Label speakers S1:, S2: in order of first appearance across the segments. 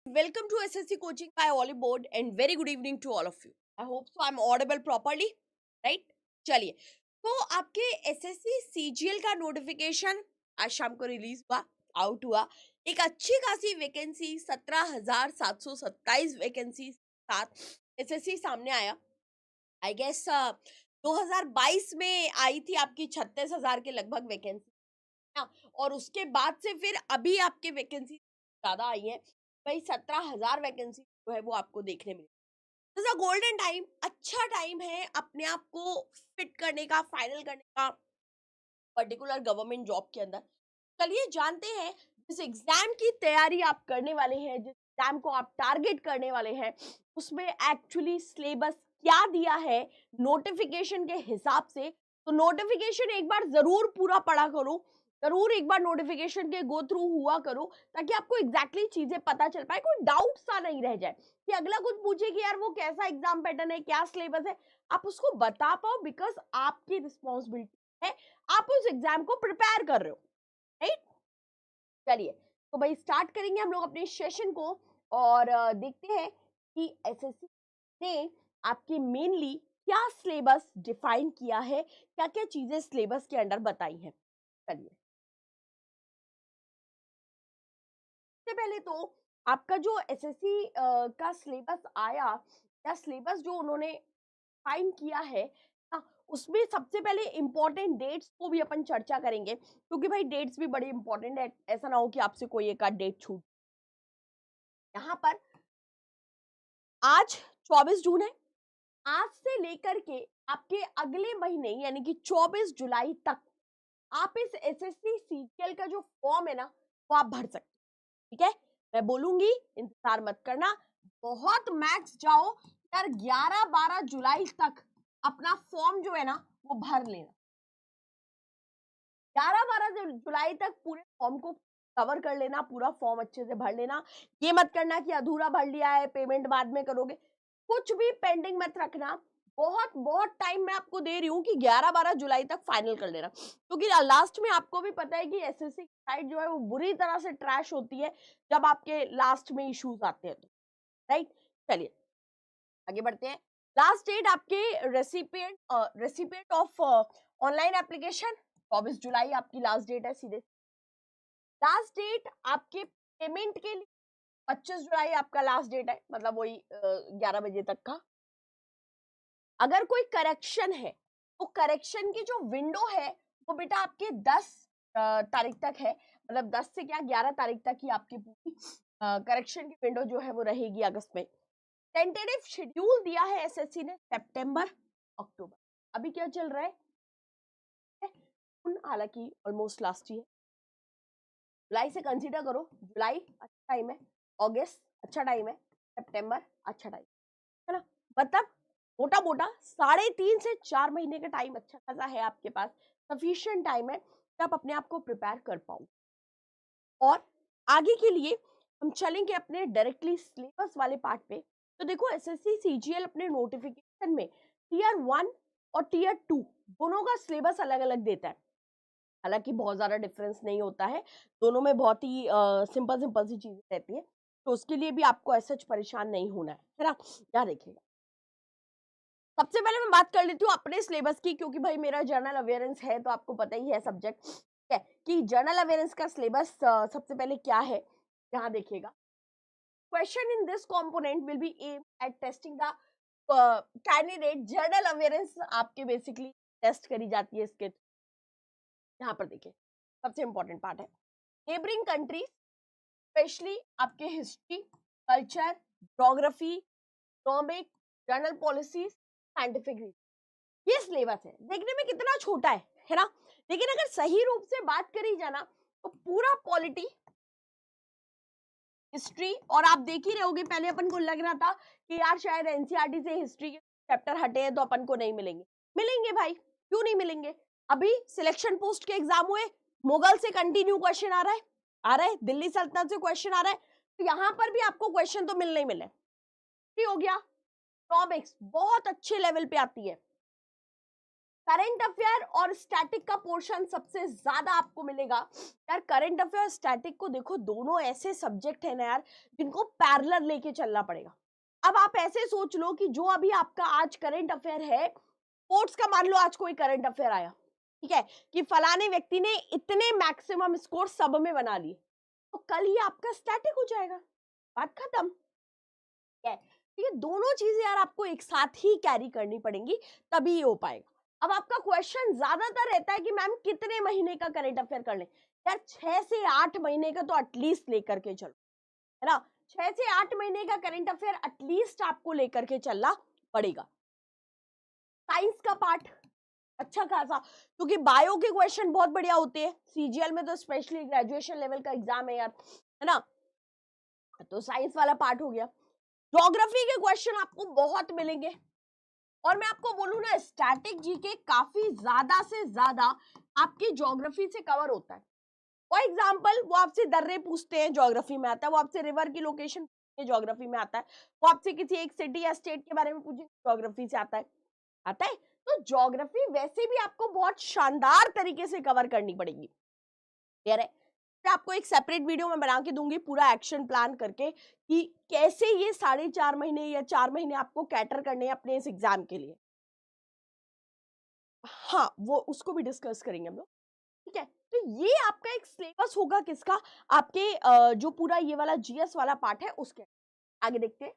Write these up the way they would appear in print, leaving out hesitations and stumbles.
S1: Welcome to SSC Coaching by Ollie and very good evening to all of you. I hope so I'm audible properly, right? चलिए, तो आपके SSC CGL का notification आज शाम को release हुआ, out हुआ। एक अच्छी खासी वैकेंसी 17,727 वैकेंसी साथ एसएससी सामने आया। आई गेस 2022 में आई थी आपकी 36,000 के लगभग वैकेंसी ना, और उसके बाद से फिर अभी आपके वैकेंसी ज्यादा आई है। भाई 17,000 वैकेंसी जो है वो आपको देखने मिली। दिस अ गोल्डन टाइम, अच्छा टाइम है अपने आप को फिट करने का, फाइनल करने का पर्टिकुलर गवर्नमेंट जॉब के अंदर। चलिए जानते हैं, जिस एग्जाम की तैयारी आप करने वाले हैं, जिस एग्जाम को आप टारगेट करने वाले हैं, उसमें एक्चुअली सिलेबस क्या दिया है नोटिफिकेशन के हिसाब से। तो नोटिफिकेशन एक बार जरूर पूरा पढ़ा करो, जरूर एक बार नोटिफिकेशन के गो थ्रू हुआ करो, ताकि आपको एग्जैक्टली चीजें पता चल पाए, कोई डाउट सा नहीं रह जाए कि अगला कुछ पूछे कि यार वो कैसा एग्जाम पैटर्न है, क्या सिलेबस है, आप उसको बता पाओ। बिकॉज आपकी रिस्पॉन्सिबिलिटी है, आप उस एग्जाम को प्रिपेयर कर रहे हो, राइट। चलिए, तो भाई स्टार्ट करेंगे हम लोग अपने सेशन को, और देखते हैं कि एसएससी ने आपके मेनली क्या सिलेबस डिफाइन किया है, क्या क्या चीजें सिलेबस के अंडर बताई हैं। चलिए, सबसे पहले तो आपका जो एसएससी का सिलेबस आया, या सिलेबस जो उन्होंने फाइन किया है ना, उसमें सबसे पहले इंपॉर्टेंट डेट्स को भी अपन चर्चा करेंगे, क्योंकि भाई डेट्स भी बड़ी इंपॉर्टेंट है। ऐसा ना हो कि आपसे कोई एक आध डेट छूट। यहाँ पर आज 24 जून है। आज से लेकर के आपके अगले महीने यानी कि 24 जुलाई तक आप इस एसएससी सीजीएल का जो फॉर्म है ना, वो आप भर सकते, ठीक है। मैं बोलूंगी, इंतजार मत करना, बहुत मैक्स जाओ यार, 11-12 जुलाई तक अपना फॉर्म जो है ना वो भर लेना। 11-12 जुलाई तक पूरे फॉर्म को कवर कर लेना, पूरा फॉर्म अच्छे से भर लेना। ये मत करना कि अधूरा भर लिया है, पेमेंट बाद में करोगे, कुछ भी पेंडिंग मत रखना। बहुत बहुत टाइम मैं आपको दे रही हूँ कि 11-12 जुलाई तक फाइनल कर लेना, क्योंकि लास्ट में आपको भी पता है कि एसएससी की साइट जो है वो बुरी तरह से ट्रैश होती है जब आपके लास्ट में इश्यूज आते हैं, तो राइट। चलिए आगे बढ़ते हैं। लास्ट डेट आपके रेसिपिएंट ऑफ ऑनलाइन एप्लीकेशन 24 जुलाई आपकी लास्ट डेट है। सीधे लास्ट डेट आपके पेमेंट के लिए 25 जुलाई आपका लास्ट डेट है, मतलब वही 11 बजे तक का। अगर कोई करेक्शन है तो करेक्शन की जो विंडो है वो बेटा आपके 10 तारीख तक है, मतलब 10 से क्या 11 तारीख तक ही आपकी पूरी करेक्शन की विंडो जो है वो रहेगी अगस्त में। टेंटेटिव शेड्यूल दिया है एसएससी ने सितंबर अक्टूबर। अभी क्या चल रहा है, हालांकि ऑलमोस्ट लास्ट ईयर। जुलाई से कंसीडर करो, जुलाई अच्छा टाइम है, अगस्त अच्छा टाइम है, सितंबर अच्छा टाइम है ना। मतलब मोटा मोटा 3.5 से 4 महीने का टाइम अच्छा खासा है आपके पास, सफिशिएंट टाइम है कि आप अपने आप को प्रिपेयर कर पाओ। और आगे के लिए हम चलेंगे अपने डायरेक्टली सिलेबस वाले पार्ट पे। तो देखो, एसएससी सीजीएल अपने नोटिफिकेशन में टीयर 1 और टीयर 2 दोनों का सिलेबस अलग अलग देता है। हालांकि बहुत ज्यादा डिफरेंस नहीं होता है, दोनों में बहुत ही सिंपल सिंपल सी चीजें रहती है, तो उसके लिए भी आपको ऐसा परेशान नहीं होना है ना। क्या देखिएगा, सबसे पहले मैं बात कर लेती हूँ अपने सिलेबस की, क्योंकि भाई मेरा जर्नल अवेयरेंस है तो आपको पता ही है सब्जेक्ट, ठीक है, कि जर्नल अवेयरेंस का सिलेबस सबसे पहले क्या है। यहाँ देखिएगा, question in this component will be aimed at testing the candidate general awareness. आपके बेसिकली टेस्ट करी जाती है इसके। यहाँ पर देखिए, सबसे इंपॉर्टेंट पार्ट है नेबरिंग कंट्रीज, स्पेशली आपके history, culture, geography, economic, general policies, scientific region. ये सिलेबस है, देखने में कितना छोटा है ना, लेकिन अगर सही रूप से बात करी जाए ना तो पूरा पॉलिटी, हिस्ट्री, और आप देख ही रहे होगे पहले अपन को लग रहा था कि यार शायद एनसीईआरटी से हिस्ट्री के चैप्टर हटे हैं तो अपन को नहीं मिलेंगे। मिलेंगे भाई, क्यों नहीं मिलेंगे। अभी सिलेक्शन पोस्ट के एग्जाम हुए, मुगल से कंटिन्यू क्वेश्चन आ रहा है, दिल्ली सल्तनत से क्वेश्चन आ रहा है, तो यहाँ पर भी आपको क्वेश्चन तो मिलने ही मिले। हो गया, इकोनॉमिक्स बहुत अच्छे लेवल पे आती है, करंट अफेयर और स्टैटिक का पोर्शन सबसे ज्यादा आपको मिलेगा। यार करंट अफेयर और स्टैटिक को देखो, दोनों ऐसे सब्जेक्ट है ना यार, जिनको पैरेलल लेके चलना पड़ेगा। अब आप ऐसे सोच लो कि जो अभी आपका आज करंट अफेयर है, स्पोर्ट्स का मान लो आज कोई करंट अफेयर आया, ठीक है, कि फलाने व्यक्ति ने इतने मैक्सिमम स्कोर सब में बना लिए, तो कल ये आपका स्टैटिक हो जाएगा, बात खत्म है। ये दोनों चीजें यार आपको एक साथ ही कैरी करनी पड़ेंगी, तभी ये हो पाएगा। अब आपका क्वेश्चन ज्यादातर रहता है कि मैम कितने महीने का करंट अफेयर कर लें। यार 6 से 8 महीने का तो एटलीस्ट लेकर के चलो, है ना। 6 से 8 महीने का करंट अफेयर एटलीस्ट आपको लेकर के चलना पड़ेगा। साइंस का पार्ट अच्छा खासा, क्योंकि बायो के क्वेश्चन बहुत बढ़िया होते हैं, सीजीएल में तो स्पेशली ग्रेजुएशन लेवल का एग्जाम है यार, है ना। तो साइंस वाला पार्ट हो गया। ज्योग्राफी के क्वेश्चन आपको बहुत मिलेंगे, और मैं आपको बोलूं ना, स्टैटिक जीके काफी ज्यादा से ज्यादा आपकी ज्योग्राफी से कवर होता है। फॉर एग्जाम्पल, वो आपसे दर्रे पूछते हैं, ज्योग्राफी में आता है। वो आपसे रिवर की लोकेशन ज्योग्राफी में आता है। वो आपसे किसी एक सिटी या स्टेट के बारे में पूछे, ज्योग्राफी से आता है, आता है। तो ज्योग्राफी वैसे भी आपको बहुत शानदार तरीके से कवर करनी पड़ेगी, क्लियर है। मैं आपको एक सेपरेट वीडियो में बना के दूंगी पूरा एक्शन प्लान करके, कि कैसे ये 4.5 महीने या 4 महीने आपको कैटर करने हैं अपने इस एग्जाम के लिए। हाँ, वो उसको भी डिस्कस करेंगे हम लोग, ठीक है। तो ये आपका एक सिलेबस होगा किसका, आपके जो पूरा ये वाला जीएस वाला पार्ट है उसके। आगे देखते हैं।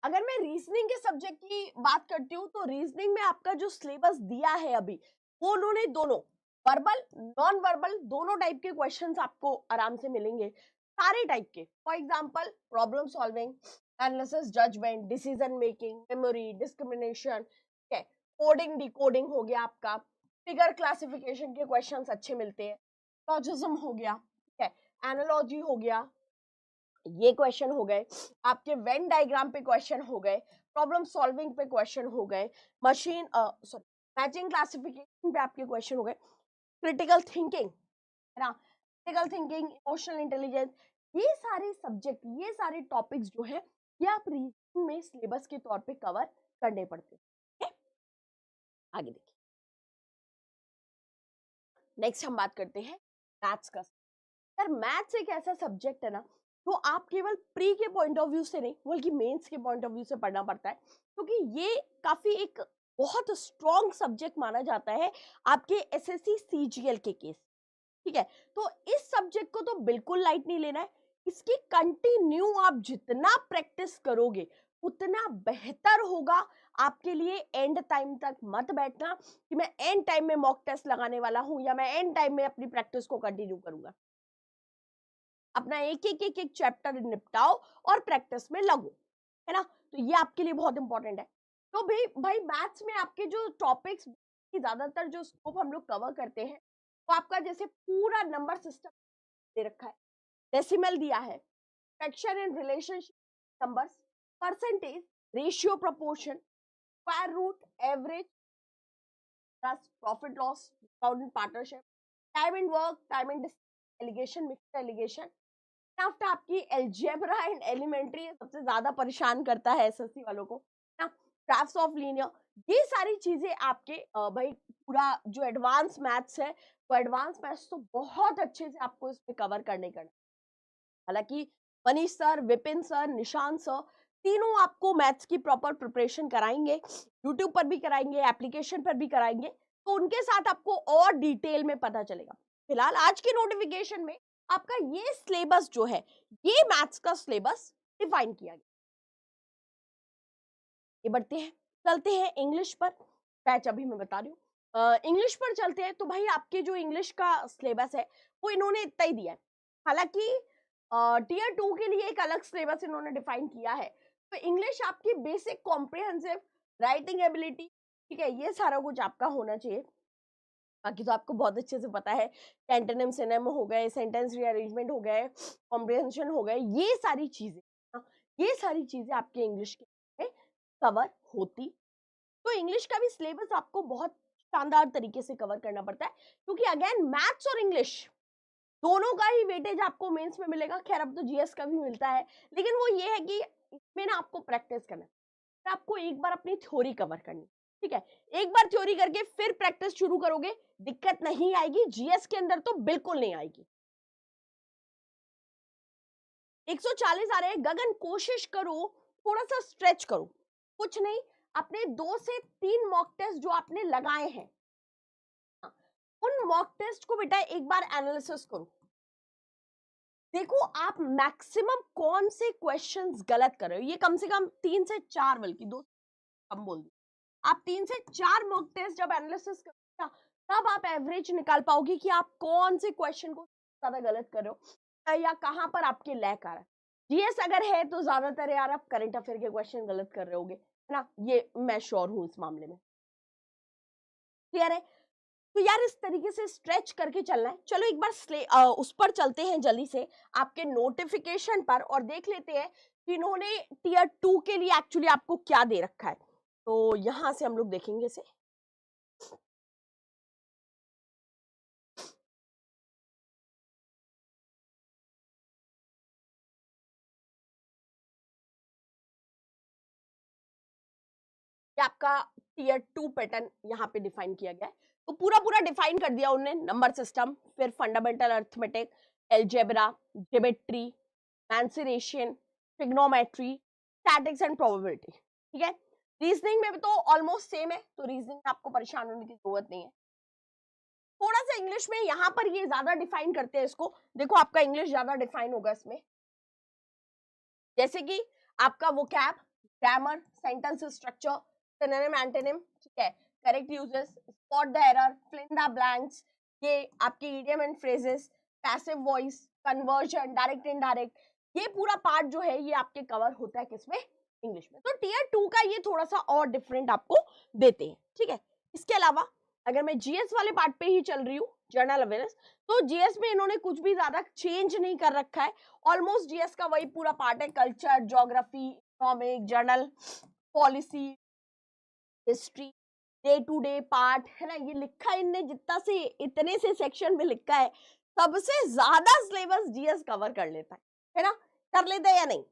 S1: अगर मैं रीजनिंग के सब्जेक्ट की बात करती हूँ, तो रीजनिंग में आपका जो सिलेबस दिया है अभी, वो उन्होंने दोनों वर्बल नॉन वर्बल दोनों टाइप के क्वेश्चंस आपको आराम से मिलेंगे, सारे टाइप के। For example, problem solving, analysis, judgement, decision making, memory, discrimination, ठीक है, कोडिंग डिकोडिंग हो गया आपका, फिगर क्लासिफिकेशन के क्वेश्चंस अच्छे मिलते हैं, लॉजिज्म हो गया, ठीक है, एनालॉजी हो गया, ये क्वेश्चन हो गए आपके, वेन डायग्राम पे क्वेश्चन हो गए, प्रॉब्लम सॉल्विंग पे क्वेश्चन हो गए, मशीन सॉरी मैचिंग क्लासिफिकेशन पे आपके क्वेश्चन हो गए, क्रिटिकल थिंकिंग, है ना, क्रिटिकल थिंकिंग, इमोशनल इंटेलिजेंस, ये सारे सब्जेक्ट, ये सारे टॉपिक्स जो है, ये आप रीजनिंग में सिलेबस के तौर पे कवर करने पड़ते हैं। आगे देखिए, नेक्स्ट हम बात करते हैं मैथ्स का। यार मैथ्स एक ऐसा सब्जेक्ट है ना, तो आप केवल प्री के पॉइंट ऑफ व्यू से नहीं, बल्कि मेंस के पॉइंट ऑफ व्यू से पढ़ना पड़ता है, क्योंकि ये काफी एक बहुत स्ट्रॉन्ग सब्जेक्ट माना जाता है आपके एसएससी सीजीएल के केस, ठीक है। तो इस सब्जेक्ट को तो बिल्कुल लाइट नहीं लेना है। इसकी कंटिन्यू आप जितना प्रैक्टिस करोगे, उतना बेहतर होगा आपके लिए। एंड टाइम तक मत बैठना कि मैं एंड टाइम में मॉक टेस्ट लगाने वाला हूं, या मैं एंड टाइम में अपनी प्रैक्टिस को कंटिन्यू करूंगा। अपना एक एक चैप्टर निपटाओ और प्रैक्टिस में लगो, है ना। तो ये आपके लिए बहुत इंपॉर्टेंट है। तो भाई भाई मैथ्स में आपके जो टॉपिक्स, ज्यादातर जो स्कोप हम लोग कवर करते हैं, वो आपका जैसे पूरा नंबर सिस्टम दे रखा है, डेसिमल दिया है, fraction and relationship numbers, percentage, ratio, proportion, square root, average, profit loss, discounted partnership, time and work, time and alligation, mixed alligation. After आपकी एल्जेब्रा एंड एलिमेंट्री सबसे ज्यादा परेशान करता है एसएससी वालों को ना, ग्राफ्स ऑफ लीनियर, ये सारी चीजें आपके भाई पूरा जो एडवांस मैथ्स है, वो एडवांस मैथ्स तो बहुत अच्छे से आपको इसमें कवर करने का। हालांकि Manish sir, Vipin sir, Nishant sir, तीनों आपको मैथ्स की प्रॉपर प्रिपरेशन कराएंगे, यूट्यूब पर भी कराएंगे, एप्लीकेशन पर भी कराएंगे, तो उनके साथ आपको और डिटेल में पता चलेगा। फिलहाल आज के नोटिफिकेशन में आपका ये सिलेबस जो है, ये मैथ्स का सिलेबस डिफाइन किया गया। ये बढ़ते हैं, चलते हैं इंग्लिश पर। बैच अभी मैं बता रही हूँ, इंग्लिश पर चलते हैं। तो भाई आपके जो इंग्लिश का सिलेबस है, वो इन्होंने इतना ही दिया है। हालांकि टीयर 2 के लिए एक अलग सिलेबस इन्होंने डिफाइन किया है। तो इंग्लिश आपकी बेसिक कॉम्प्रिहेंसिव राइटिंग एबिलिटी, ठीक है, ये सारा कुछ आपका होना चाहिए। बाकी तो आपको बहुत अच्छे से पता है, एंटोनिम सिनोनिम हो गए, सेंटेंस रीअरेंजमेंट हो गए, कॉम्प्रिहेंशन हो गए, ये सारी चीजें, ये सारी चीजें आपके इंग्लिश के कवर होती। तो इंग्लिश का भी सिलेबस आपको बहुत शानदार तरीके से कवर करना पड़ता है, क्योंकि अगेन मैथ्स और इंग्लिश दोनों का ही वेटेज आपको मेंस में मिलेगा। खैर अब तो जीएस का भी मिलता है, लेकिन वो ये है कि इसमें ना आपको प्रैक्टिस करना है, आपको एक बार अपनी थ्योरी कवर करनी, ठीक है, एक बार थ्योरी करके फिर प्रैक्टिस शुरू करोगे, दिक्कत नहीं आएगी, जीएस के अंदर तो बिल्कुल नहीं आएगी। 140 आ रहे हैं, गगन कोशिश करो, थोड़ा सा स्ट्रेच करो, कुछ नहीं, अपने 2 से 3 मॉक टेस्ट जो आपने लगाए हैं, उन मॉक टेस्ट को बेटा एक बार एनालिसिस करो, देखो आप मैक्सिमम कौन से क्वेश्चंस गलत कर रहे हो। ये कम से कम 3 से 4, बल्कि 2 कम बोल दी, आप 3 से 4 मॉक टेस्ट जब एनालिसिस करोगे तब आप एवरेज निकाल पाओगे कि आप कौन से क्वेश्चन को ज्यादा गलत कर रहे हो या कहां पर आपके लैक आ रहा है। जीएस अगर है तो ज्यादातर यार आप करंट अफेयर के क्वेश्चन गलत कर रहे होगे, है ना, ये मैं श्योर हूं इस मामले में। क्लियर है? तो यार इस तरीके से स्ट्रेच करके चलना है। चलो एक बार उस पर चलते हैं जल्दी से आपके नोटिफिकेशन पर और देख लेते हैं कि इन्होंने टीयर 2 के लिए एक्चुअली आपको क्या दे रखा है। तो यहां से हम लोग देखेंगे इसे। आपका टीयर 2 पैटर्न यहाँ पे डिफाइन किया गया है। तो पूरा पूरा डिफाइन कर दिया उन्होंने, नंबर सिस्टम, फिर fundamental arithmetic, algebra, geometry, mensuration, trigonometry, statics and probability. ठीक है, रीजनिंग में भी तो ऑलमोस्ट सेम है, तो रीजनिंग में आपको परेशान होने की जरूरत नहीं है। थोड़ा सा इंग्लिश में यहाँ पर ये ज्यादा डिफाइन करते हैं इसको, देखो आपका इंग्लिश ज्यादा डिफाइन होगा इसमें, जैसे कि आपका vocab, grammar, sentence structure, synonym antonym, ठीक है, correct usages, spot the error, fill in the blanks, ये आपके idiom and phrases, passive voice, conversion, direct indirect, ये पूरा पार्ट जो है ये आपके कवर होता है किसमें, इंग्लिश में। तो टीयर 2 का ये थोड़ा सा और डिफरेंट आपको देते हैं। ठीक है, इसके अलावा अगर मैं जीएस वाले पार्ट पे ही चल रही हूँ, जनरल अवेयरनेस, तो जीएस में इन्होंने कुछ भी ज्यादा चेंज नहीं कर रखा है, ऑलमोस्ट जीएस का वही पूरा पार्ट है, culture, geography, economic, general, policy, history, day to day part, है ना, ये लिखा है इनने जितना से इतने से सेक्शन में लिखा है, सबसे ज्यादा सिलेबस जीएस कवर कर लेता है ना, कर लेता है या नहीं।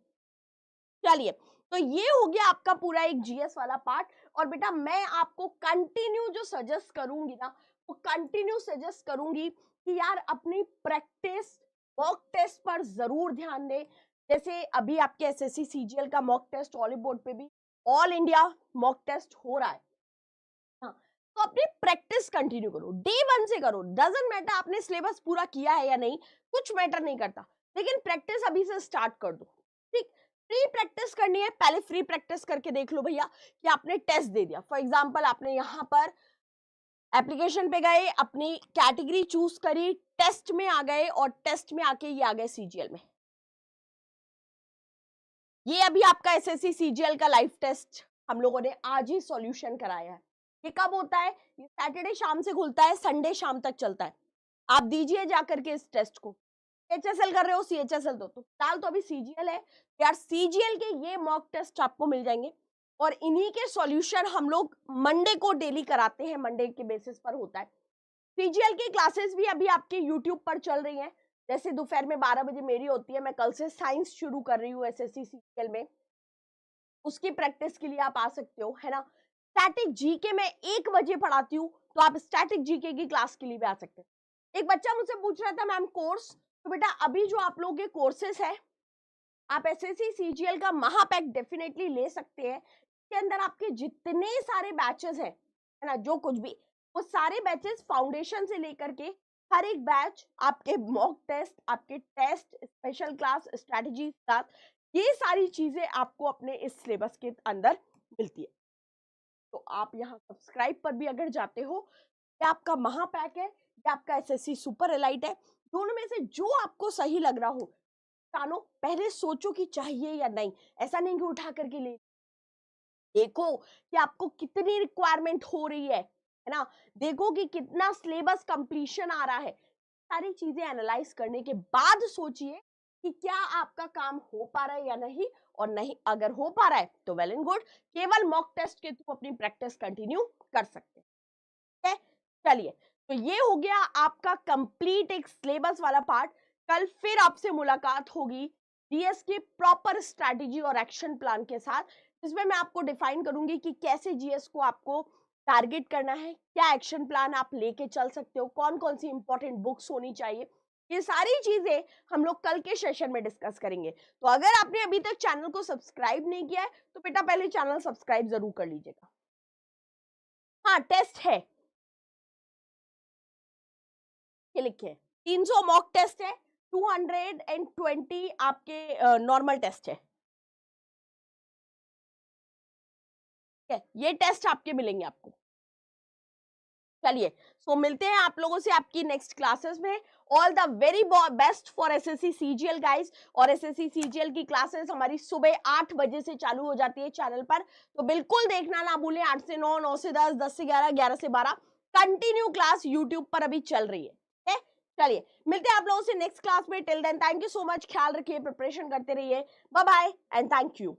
S1: चलिए, तो ये हो गया आपका पूरा एक जीएस वाला पार्ट। और बेटा मैं आपको कंटिन्यू जो सजेस्ट करूंगी ना, वो कंटिन्यू सजेस्ट करूंगी कि यार अपनी प्रैक्टिस मॉक टेस्ट पर जरूर ध्यान दें। जैसे अभी आपके एसएससी सीजीएल का मॉक टेस्ट ऑल बोर्ड पे भी ऑल इंडिया मॉक टेस्ट हो रहा है, हाँ, तो अपनी प्रैक्टिस कंटिन्यू करो, डे 1 से करो, डजंट मैटर आपने सिलेबस पूरा किया है या नहीं, कुछ मैटर नहीं करता, लेकिन प्रैक्टिस अभी से स्टार्ट कर दो। ठीक, फ्री प्रैक्टिस करनी है, पहले फ्री प्रैक्टिस करके देख लो भैया कि आपने टेस्ट दे दिया, फॉर एग्जांपल आपने यहाँ पर एप्लीकेशन पे गए, अपनी कैटेगरी चूज करी, टेस्ट में आ गए और टेस्ट में आके ये आ गए सीजीएल में। ये अभी आपका एसएससी सीजीएल का लाइव टेस्ट हम लोगों ने आज ही सॉल्यूशन कराया है। ये कब होता है? ये सैटरडे शाम से खुलता है, संडे शाम तक चलता है। आप दीजिए जाकर के इस टेस्ट को। एचएसएल कर रहे हो, सीएचएसएल दो, तो फिलहाल तो अभी सीजीएल है यार, सीजीएल के ये मॉक टेस्ट आपको मिल जाएंगे और इन्हीं के सॉल्यूशन हम लोग मंडे को डेली कराते हैं, मंडे के बेसिस पर होता है। सीजीएल की क्लासेस भी अभी आपके यूट्यूब पर चल रही हैं, जैसे दोपहर में 12 बजे मेरी होती है, मैं कल से साइंस शुरू कर रही हूँ एसएससी सीजीएल में, उसकी प्रैक्टिस के लिए आप आ सकते हो, है ना। स्टैटिक जीके में 1 बजे पढ़ाती हूँ, तो आप स्टैटिक जीके की क्लास के लिए भी आ सकते हैं। एक बच्चा मुझसे पूछ रहा था मैम कोर्स, तो बेटा अभी जो आप लोगों के कोर्सेस है, आप एसएससी सीजीएल का महापैक डेफिनेटली ले सकते हैं। इसके अंदर आपके जितने सारे बैचेस हैं, है ना, जो कुछ भी, वो सारे बैचेस फाउंडेशन से लेकर के हर एक बैच, आपके मॉक टेस्ट, आपके test, special class, strategy class, ये सारी चीजें आपको अपने इस सिलेबस के अंदर मिलती है। तो आप यहाँ सब्सक्राइब पर भी अगर जाते हो, या आपका महापैक है या आपका एसएससी सुपर एलाइट है, दोनों में से जो आपको सही लग रहा हो, जानो, पहले सोचो कि चाहिए या नहीं, ऐसा नहीं कि उठा करके ले, देखो कि आपको कितनी रिक्वायरमेंट हो रही है ना, देखो कि कितना सिलेबस कंप्लीशन आ रहा है, सारी चीजें एनालाइज करने के बाद सोचिए कि क्या आपका काम हो पा रहा है या नहीं, और नहीं अगर हो पा रहा है तो वेल एंड गुड, केवल मॉक टेस्ट के थ्रू अपनी प्रैक्टिस कंटिन्यू कर सकते हैं। चलिए, तो ये हो गया आपका कंप्लीट एक सिलेबस वाला पार्ट। कल फिर आपसे मुलाकात होगी जीएस के प्रॉपर स्ट्रैटेजी और एक्शन प्लान के साथ। इसमें मैं आपको डिफाइन करूंगी कि कैसे जीएस को आपको टारगेट करना है, क्या एक्शन प्लान आप लेके चल सकते हो, कौन कौन सी इंपॉर्टेंट बुक्स होनी चाहिए, ये सारी चीजें हम लोग कल के सेशन में डिस्कस करेंगे। तो अगर आपने अभी तक चैनल को सब्सक्राइब नहीं किया है तो बेटा पहले चैनल सब्सक्राइब जरूर कर लीजिएगा। हाँ, टेस्ट है, ये लिखे 300 मॉक टेस्ट है, 220 आपके नॉर्मल टेस्ट है। ये टेस्ट आपके मिलेंगे आपको। चलिए, सो मिलते हैं आप लोगों से आपकी नेक्स्ट क्लासेस में। All the very best for SSC CGL guys. और एसएससी सीजीएल की क्लासेस हमारी सुबह 8 बजे से चालू हो जाती है चैनल पर, तो बिल्कुल देखना ना भूलें। 8 से 9, 9 से 10, 10 से 11, 11 से 12 कंटिन्यू क्लास यूट्यूब पर अभी चल रही है। चलिए, मिलते हैं आप लोगों से नेक्स्ट क्लास में। Till then thank you so much, ख्याल रखिए, प्रिपरेशन करते रहिए। Bye bye and thank you.